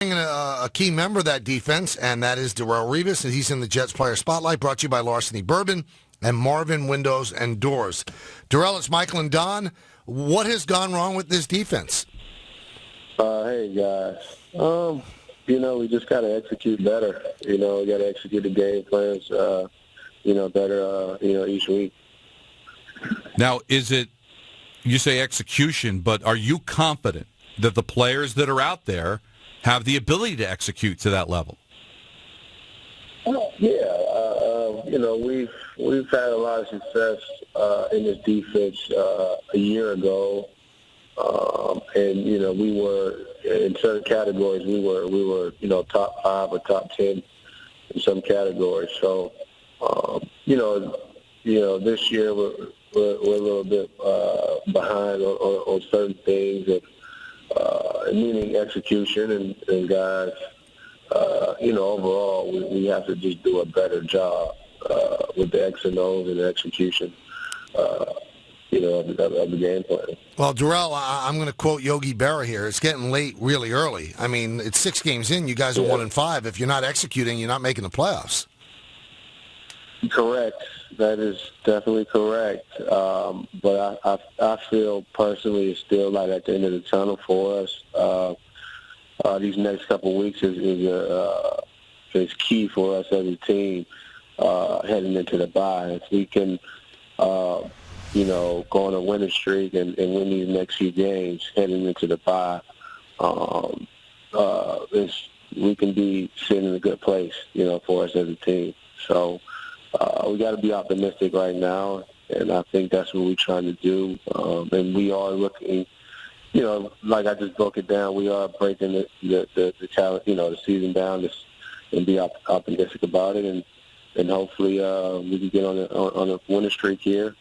A key member of that defense, and that is Darrelle Revis, and he's in the Jets Player Spotlight, brought to you by Larceny Bourbon and Marvin Windows and Doors. Darrelle, it's Michael and Don. What has gone wrong with this defense? Hey, guys. We just got to execute better. We got to execute the game plans, better, each week. Now, is it, you say execution, but are you confident that the players that are out there have the ability to execute to that level? We've had a lot of success in this defense a year ago, and we were in certain categories. We were top 5 or top 10 in some categories. So this year we're a little bit behind on certain things, meaning execution and guys. Overall, we have to just do a better job with the X and O's and the execution, of the game plan. Well, Darrelle, I'm going to quote Yogi Berra here. It's getting late really early. I mean, it's 6 games in. You guys are 1-5. If you're not executing, you're not making the playoffs. Correct. That is definitely correct. But I feel personally it's still like at the end of the tunnel for us. These next couple of weeks is key for us as a team heading into the bye. If we can, go on a winning streak and win these next few games heading into the bye, we can be sitting in a good place, for us as a team. So we got to be optimistic right now, and I think that's what we're trying to do. And we are looking. Like I just broke it down, we are breaking the talent, the season down, and be optimistic about it, and hopefully we can get on a winning streak here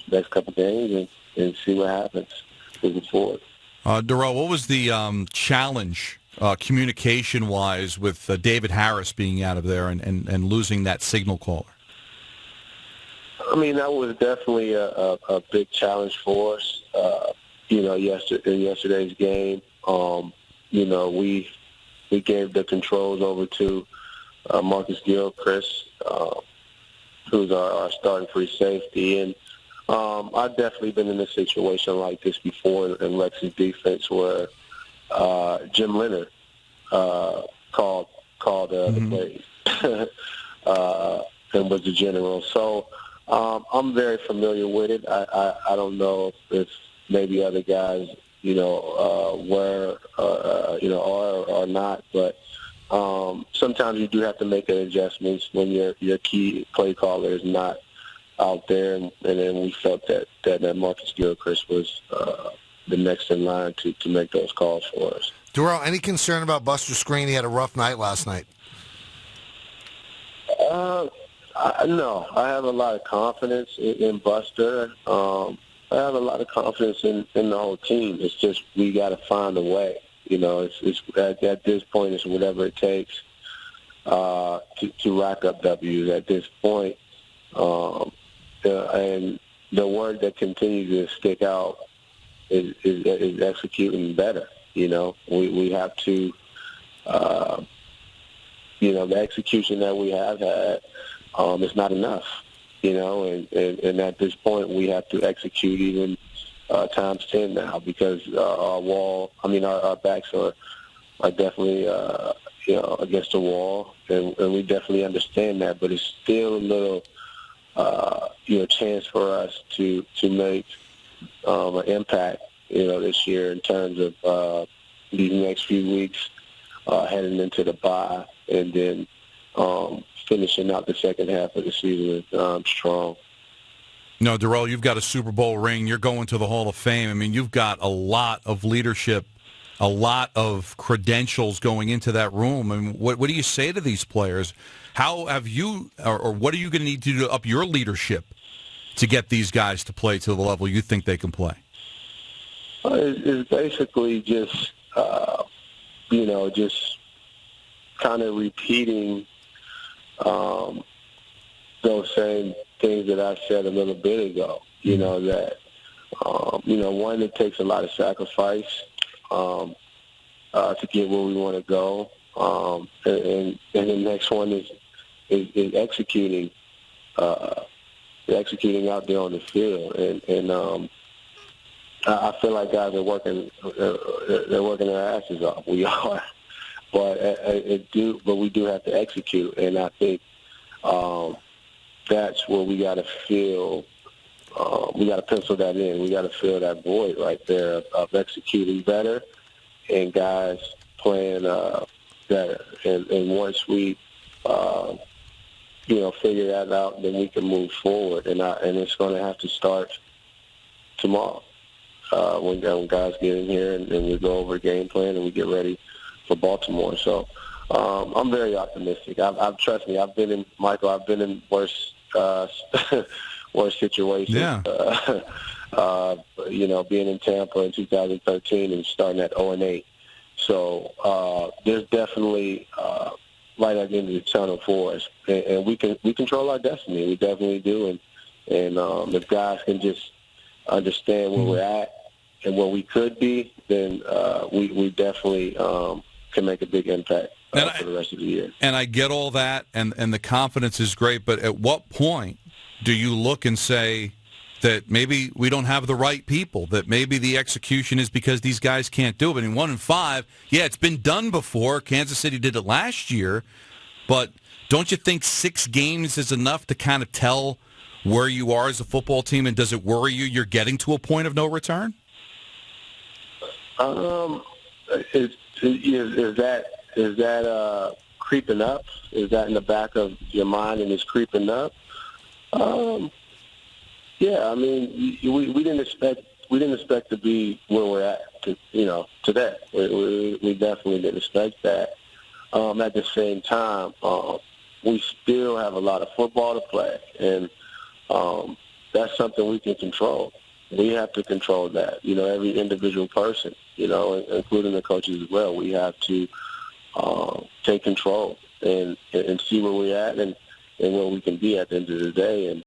next couple games and see what happens moving forward. Darrelle, what was the challenge communication-wise with David Harris being out of there and losing that signal caller? I mean, that was definitely a big challenge for us. In yesterday's game, we gave the controls over to Marcus Gilchrist, who's our starting free safety. And I've definitely been in a situation like this before in Rex's defense where Jim Leonard called the plays and was the general. So I'm very familiar with it. I don't know if maybe other guys, were, are or not. But sometimes you do have to make adjustments when your key play caller is not out there. And then we felt that Marcus Gilchrist was the next in line to make those calls for us. Darrelle, any concern about Buster Skrine? He had a rough night last night. No. I have a lot of confidence in Buster. I have a lot of confidence in the whole team. It's just we got to find a way. It's at this point, it's whatever it takes to rack up W's at this point. And the word that continues to stick out is executing better. We have to, the execution that we have had is not enough. And at this point we have to execute even times 10 now because our backs are definitely, against the wall, and we definitely understand that, but it's still a little, chance for us to make an impact, this year in terms of these next few weeks heading into the bye and then finishing out the second half of the season strong. No, Darrelle, you've got a Super Bowl ring. You're going to the Hall of Fame. I mean, you've got a lot of leadership, a lot of credentials going into that room. I mean, what do you say to these players? How have you, or what are you going to need to do to up your leadership to get these guys to play to the level you think they can play? It's basically just, just kind of repeating those same things that I said a little bit ago, that, one, it takes a lot of sacrifice, to get where we want to go. And the next one is executing, executing out there on the field. And I feel like guys are working, they're working their asses off. We are, but we do have to execute. And I think that's where we got to feel. We got to pencil that in. We got to fill that void right there of executing better and guys playing better. And once we, figure that out, then we can move forward. And it's going to have to start tomorrow when guys get in here and we go over a game plan and we get ready for Baltimore. So I'm very optimistic. Trust me, I've been in worse worse situations. Yeah. Being in Tampa in 2013 and starting at 0-8. So there's definitely light at the end of the tunnel for us, and we control our destiny. We definitely do, and if guys can just understand where we're at and where we could be, then we definitely can make a big impact for the rest of the year. And I get all that, and the confidence is great, but at what point do you look and say that maybe we don't have the right people, that maybe the execution is because these guys can't do it? I mean, 1-5, yeah, it's been done before. Kansas City did it last year, but don't you think 6 games is enough to kind of tell where you are as a football team, and does it worry you you're getting to a point of no return? Is that creeping up? Is that in the back of your mind and it's creeping up? Yeah, I mean, we didn't expect to be where we're at, today. We definitely didn't expect that. At the same time, we still have a lot of football to play, and that's something we can control. We have to control that. Every individual person, including the coaches as well. We have to take control and see where we're at and where we can be at the end of the day. And